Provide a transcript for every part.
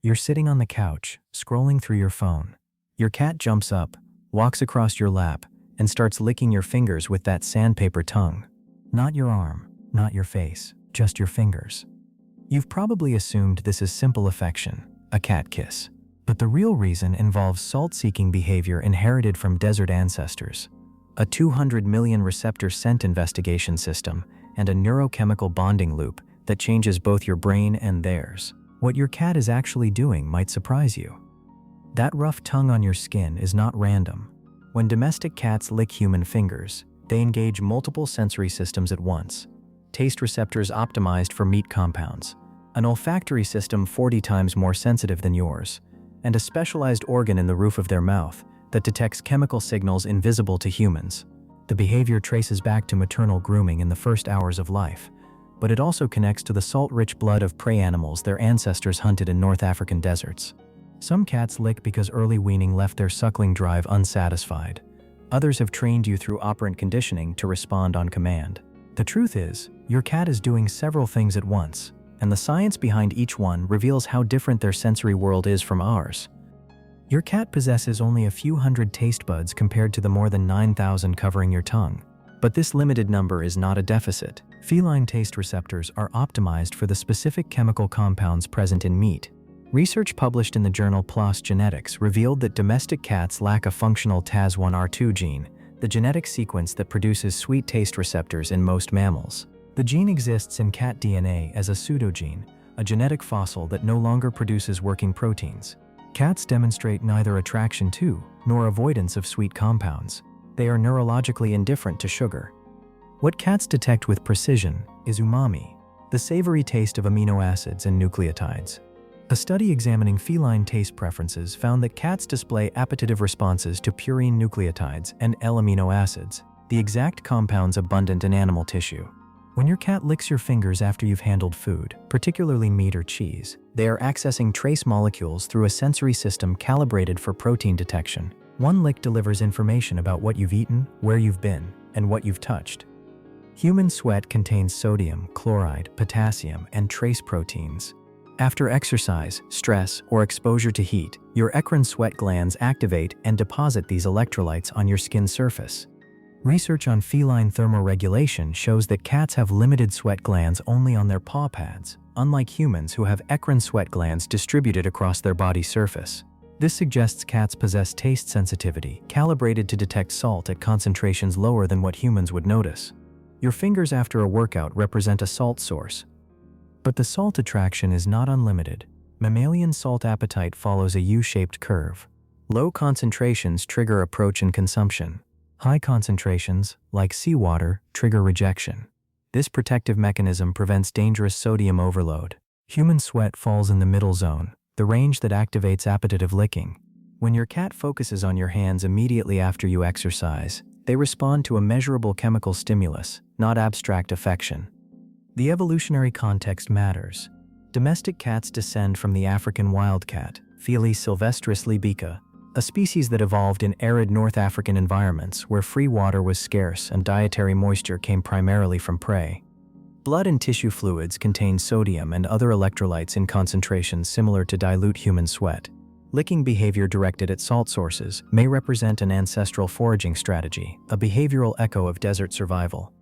You're sitting on the couch, scrolling through your phone. Your cat jumps up, walks across your lap, and starts licking your fingers with that sandpaper tongue. Not your arm, not your face, just your fingers. You've probably assumed this is simple affection, a cat kiss. But the real reason involves salt-seeking behavior inherited from desert ancestors, a 200 million receptor scent investigation system, and a neurochemical bonding loop that changes both your brain and theirs. What your cat is actually doing might surprise you. That rough tongue on your skin is not random. When domestic cats lick human fingers, they engage multiple sensory systems at once. Taste receptors optimized for meat compounds, an olfactory system 40 times more sensitive than yours, and a specialized organ in the roof of their mouth that detects chemical signals invisible to humans. The behavior traces back to maternal grooming in the first hours of life, but it also connects to the salt-rich blood of prey animals their ancestors hunted in North African deserts. Some cats lick because early weaning left their suckling drive unsatisfied. Others have trained you through operant conditioning to respond on command. The truth is, your cat is doing several things at once, and the science behind each one reveals how different their sensory world is from ours. Your cat possesses only a few hundred taste buds compared to the more than 9,000 covering your tongue. But this limited number is not a deficit. Feline taste receptors are optimized for the specific chemical compounds present in meat. Research published in the journal PLOS Genetics revealed that domestic cats lack a functional TAS1R2 gene, the genetic sequence that produces sweet taste receptors in most mammals. The gene exists in cat DNA as a pseudogene, a genetic fossil that no longer produces working proteins. Cats demonstrate neither attraction to nor avoidance of sweet compounds. They are neurologically indifferent to sugar. What cats detect with precision is umami, the savory taste of amino acids and nucleotides. A study examining feline taste preferences found that cats display appetitive responses to purine nucleotides and L-amino acids, the exact compounds abundant in animal tissue. When your cat licks your fingers after you've handled food, particularly meat or cheese, they are accessing trace molecules through a sensory system calibrated for protein detection. One lick delivers information about what you've eaten, where you've been, and what you've touched. Human sweat contains sodium, chloride, potassium, and trace proteins. After exercise, stress, or exposure to heat, your eccrine sweat glands activate and deposit these electrolytes on your skin surface. Research on feline thermoregulation shows that cats have limited sweat glands only on their paw pads, unlike humans who have eccrine sweat glands distributed across their body surface. This suggests cats possess taste sensitivity, calibrated to detect salt at concentrations lower than what humans would notice. Your fingers after a workout represent a salt source. But the salt attraction is not unlimited. Mammalian salt appetite follows a U-shaped curve. Low concentrations trigger approach and consumption. High concentrations, like seawater, trigger rejection. This protective mechanism prevents dangerous sodium overload. Human sweat falls in the middle zone, the range that activates appetitive licking. When your cat focuses on your hands immediately after you exercise, they respond to a measurable chemical stimulus, not abstract affection. The evolutionary context matters. Domestic cats descend from the African wildcat, Felis sylvestris libica, a species that evolved in arid North African environments where free water was scarce and dietary moisture came primarily from prey. Blood and tissue fluids contain sodium and other electrolytes in concentrations similar to dilute human sweat. Licking behavior directed at salt sources may represent an ancestral foraging strategy, a behavioral echo of desert survival.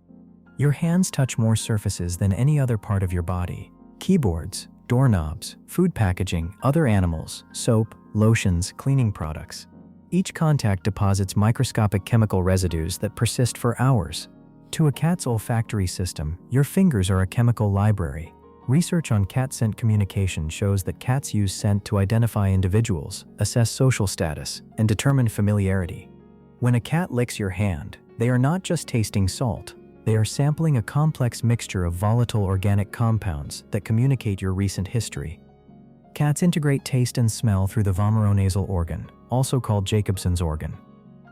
Your hands touch more surfaces than any other part of your body. Keyboards, doorknobs, food packaging, other animals, soap, lotions, cleaning products. Each contact deposits microscopic chemical residues that persist for hours. To a cat's olfactory system, your fingers are a chemical library. Research on cat scent communication shows that cats use scent to identify individuals, assess social status, and determine familiarity. When a cat licks your hand, they are not just tasting salt. They are sampling a complex mixture of volatile organic compounds that communicate your recent history. Cats integrate taste and smell through the vomeronasal organ, also called Jacobson's organ.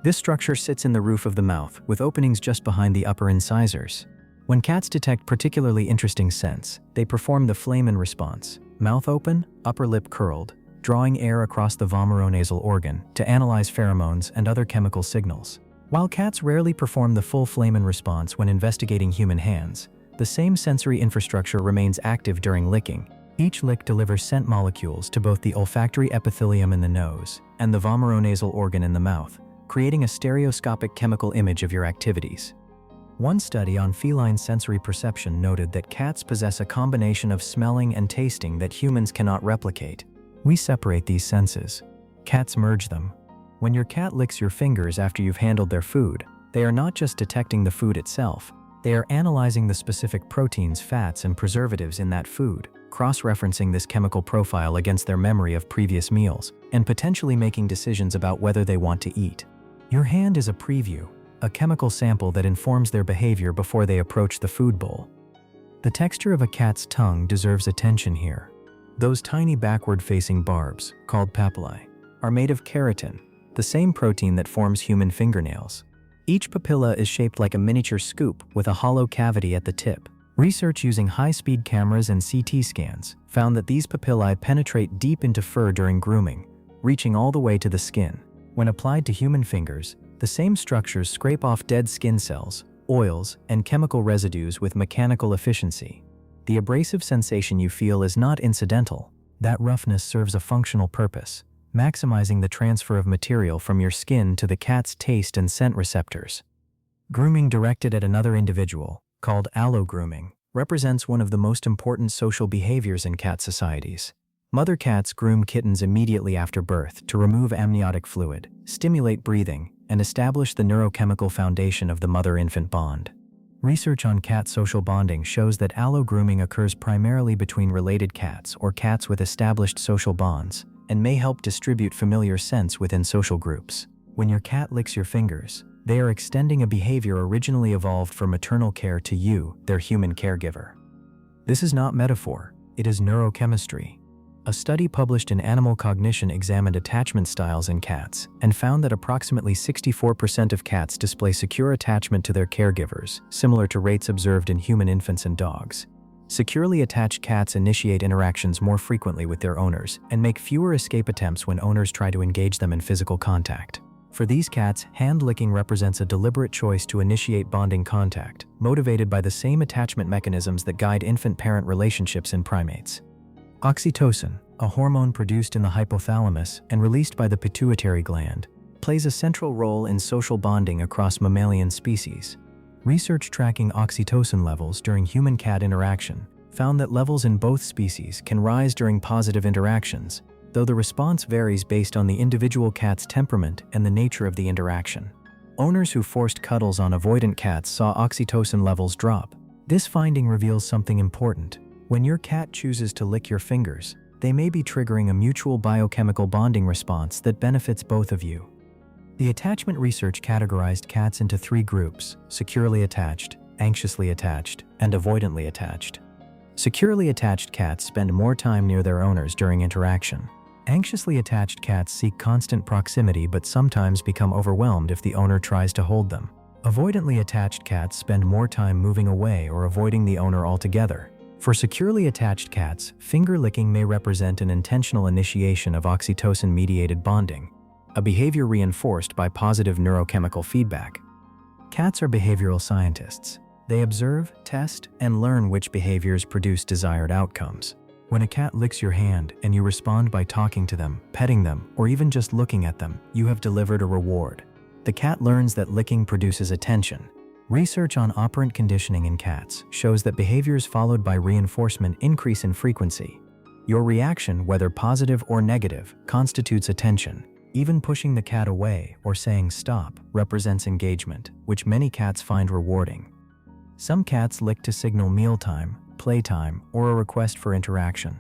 This structure sits in the roof of the mouth, with openings just behind the upper incisors. When cats detect particularly interesting scents, they perform the Feline response, mouth open, upper lip curled, drawing air across the vomeronasal organ to analyze pheromones and other chemical signals. While cats rarely perform the full Feline response when investigating human hands, the same sensory infrastructure remains active during licking. Each lick delivers scent molecules to both the olfactory epithelium in the nose and the vomeronasal organ in the mouth, creating a stereoscopic chemical image of your activities. One study on feline sensory perception noted that cats possess a combination of smelling and tasting that humans cannot replicate. We separate these senses. Cats merge them. When your cat licks your fingers after you've handled their food, they are not just detecting the food itself, they are analyzing the specific proteins, fats, and preservatives in that food, cross-referencing this chemical profile against their memory of previous meals, and potentially making decisions about whether they want to eat. Your hand is a preview, a chemical sample that informs their behavior before they approach the food bowl. The texture of a cat's tongue deserves attention here. Those tiny backward-facing barbs, called papillae, are made of keratin, the same protein that forms human fingernails. Each papilla is shaped like a miniature scoop with a hollow cavity at the tip. Research using high-speed cameras and CT scans found that these papillae penetrate deep into fur during grooming, reaching all the way to the skin. When applied to human fingers, the same structures scrape off dead skin cells, oils, and chemical residues with mechanical efficiency. The abrasive sensation you feel is not incidental. That roughness serves a functional purpose, maximizing the transfer of material from your skin to the cat's taste and scent receptors. Grooming directed at another individual, called allo-grooming, represents one of the most important social behaviors in cat societies. Mother cats groom kittens immediately after birth to remove amniotic fluid, stimulate breathing, and establish the neurochemical foundation of the mother-infant bond. Research on cat social bonding shows that allo-grooming occurs primarily between related cats or cats with established social bonds, and may help distribute familiar scents within social groups. When your cat licks your fingers, they are extending a behavior originally evolved for maternal care to you, their human caregiver. This is not metaphor, it is neurochemistry. A study published in Animal Cognition examined attachment styles in cats and found that approximately 64% of cats display secure attachment to their caregivers, similar to rates observed in human infants and dogs. Securely attached cats initiate interactions more frequently with their owners and make fewer escape attempts when owners try to engage them in physical contact. For these cats, hand licking represents a deliberate choice to initiate bonding contact, motivated by the same attachment mechanisms that guide infant-parent relationships in primates. Oxytocin, a hormone produced in the hypothalamus and released by the pituitary gland, plays a central role in social bonding across mammalian species. Research tracking oxytocin levels during human-cat interaction found that levels in both species can rise during positive interactions, though the response varies based on the individual cat's temperament and the nature of the interaction. Owners who forced cuddles on avoidant cats saw oxytocin levels drop. This finding reveals something important. When your cat chooses to lick your fingers, they may be triggering a mutual biochemical bonding response that benefits both of you. The attachment research categorized cats into 3 groups: securely attached, anxiously attached, and avoidantly attached. Securely attached cats spend more time near their owners during interaction. Anxiously attached cats seek constant proximity but sometimes become overwhelmed if the owner tries to hold them. Avoidantly attached cats spend more time moving away or avoiding the owner altogether. For securely attached cats, finger licking may represent an intentional initiation of oxytocin-mediated bonding, a behavior reinforced by positive neurochemical feedback. Cats are behavioral scientists. They observe, test, and learn which behaviors produce desired outcomes. When a cat licks your hand and you respond by talking to them, petting them, or even just looking at them, you have delivered a reward. The cat learns that licking produces attention. Research on operant conditioning in cats shows that behaviors followed by reinforcement increase in frequency. Your reaction, whether positive or negative, constitutes attention. Even pushing the cat away or saying stop represents engagement, which many cats find rewarding. Some cats lick to signal mealtime, playtime, or a request for interaction.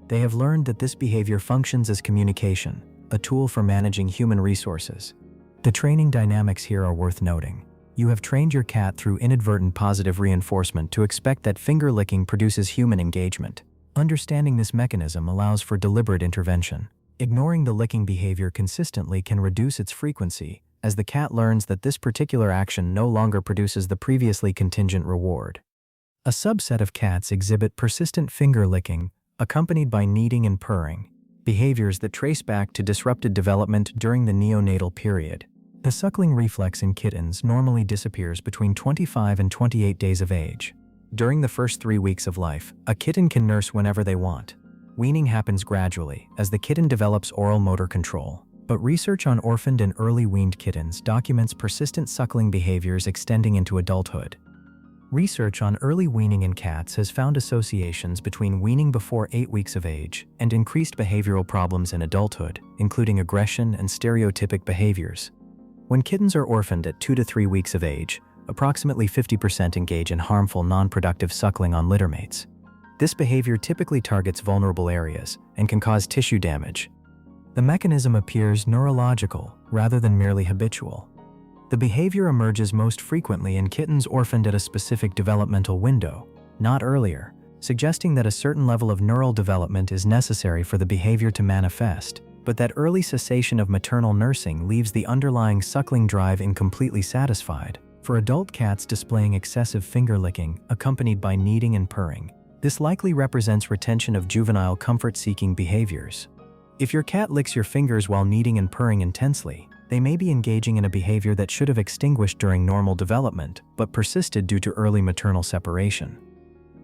They have learned that this behavior functions as communication, a tool for managing human resources. The training dynamics here are worth noting. You have trained your cat through inadvertent positive reinforcement to expect that finger licking produces human engagement. Understanding this mechanism allows for deliberate intervention. Ignoring the licking behavior consistently can reduce its frequency, as the cat learns that this particular action no longer produces the previously contingent reward. A subset of cats exhibit persistent finger licking, accompanied by kneading and purring, behaviors that trace back to disrupted development during the neonatal period. The suckling reflex in kittens normally disappears between 25 and 28 days of age. During the first 3 weeks of life, a kitten can nurse whenever they want. Weaning happens gradually as the kitten develops oral motor control, but research on orphaned and early weaned kittens documents persistent suckling behaviors extending into adulthood. Research on early weaning in cats has found associations between weaning before 8 weeks of age and increased behavioral problems in adulthood, including aggression and stereotypic behaviors. When kittens are orphaned at 2 to 3 weeks of age, approximately 50% engage in harmful non-productive suckling on littermates. This behavior typically targets vulnerable areas and can cause tissue damage. The mechanism appears neurological rather than merely habitual. The behavior emerges most frequently in kittens orphaned at a specific developmental window, not earlier, suggesting that a certain level of neural development is necessary for the behavior to manifest, but that early cessation of maternal nursing leaves the underlying suckling drive incompletely satisfied. For adult cats displaying excessive finger licking, accompanied by kneading and purring, this likely represents retention of juvenile comfort-seeking behaviors. If your cat licks your fingers while kneading and purring intensely, they may be engaging in a behavior that should have extinguished during normal development, but persisted due to early maternal separation.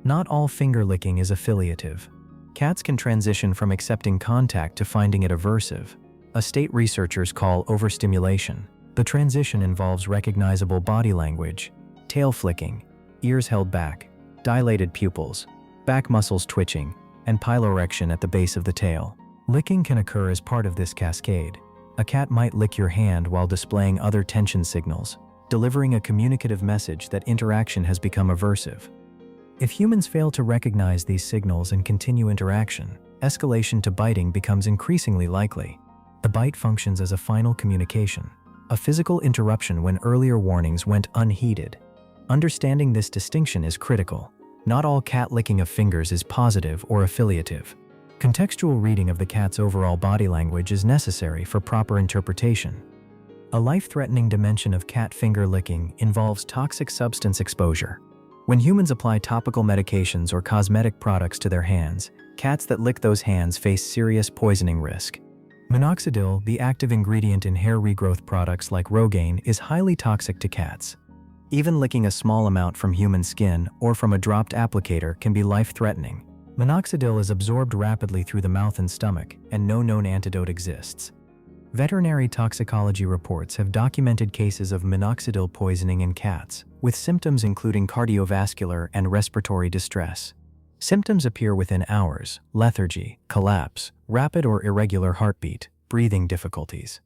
Not all finger licking is affiliative. Cats can transition from accepting contact to finding it aversive, a state researchers call overstimulation. The transition involves recognizable body language, tail flicking, ears held back, dilated pupils, back muscles twitching, and piloerection at the base of the tail. Licking can occur as part of this cascade. A cat might lick your hand while displaying other tension signals, delivering a communicative message that interaction has become aversive. If humans fail to recognize these signals and continue interaction, escalation to biting becomes increasingly likely. The bite functions as a final communication, a physical interruption when earlier warnings went unheeded. Understanding this distinction is critical. Not all cat licking of fingers is positive or affiliative. Contextual reading of the cat's overall body language is necessary for proper interpretation. A life-threatening dimension of cat finger licking involves toxic substance exposure. When humans apply topical medications or cosmetic products to their hands, cats that lick those hands face serious poisoning risk. Minoxidil, the active ingredient in hair regrowth products like Rogaine, is highly toxic to cats. Even licking a small amount from human skin or from a dropped applicator can be life-threatening. Minoxidil is absorbed rapidly through the mouth and stomach, and no known antidote exists. Veterinary toxicology reports have documented cases of minoxidil poisoning in cats, with symptoms including cardiovascular and respiratory distress. Symptoms appear within hours: lethargy, collapse, rapid or irregular heartbeat, breathing difficulties.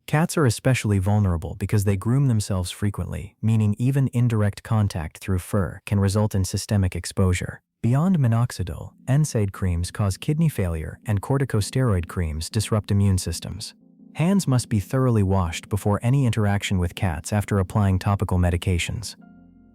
Cats are especially vulnerable because they groom themselves frequently, meaning even indirect contact through fur can result in systemic exposure. Beyond minoxidil, NSAID creams cause kidney failure and corticosteroid creams disrupt immune systems. Hands must be thoroughly washed before any interaction with cats after applying topical medications.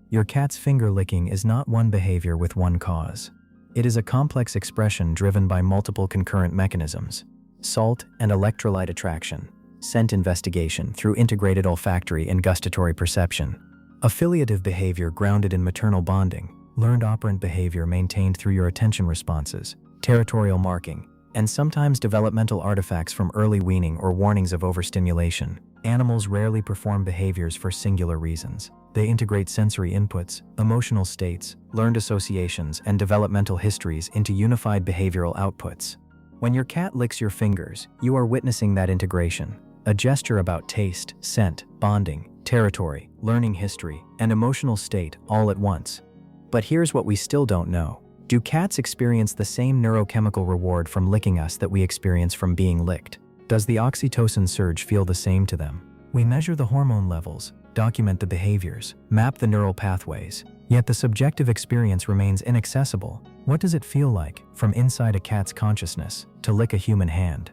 Your cat's finger licking is not one behavior with one cause. It is a complex expression driven by multiple concurrent mechanisms: salt and electrolyte attraction, scent investigation through integrated olfactory and gustatory perception, affiliative behavior grounded in maternal bonding, learned operant behavior maintained through your attention responses, territorial marking, and sometimes developmental artifacts from early weaning or warnings of overstimulation. Animals rarely perform behaviors for singular reasons. They integrate sensory inputs, emotional states, learned associations, and developmental histories into unified behavioral outputs. When your cat licks your fingers, you are witnessing that integration, a gesture about taste, scent, bonding, territory, learning history, and emotional state all at once. But here's what we still don't know. Do cats experience the same neurochemical reward from licking us that we experience from being licked? Does the oxytocin surge feel the same to them? We measure the hormone levels, document the behaviors, map the neural pathways, yet the subjective experience remains inaccessible. What does it feel like, from inside a cat's consciousness, to lick a human hand?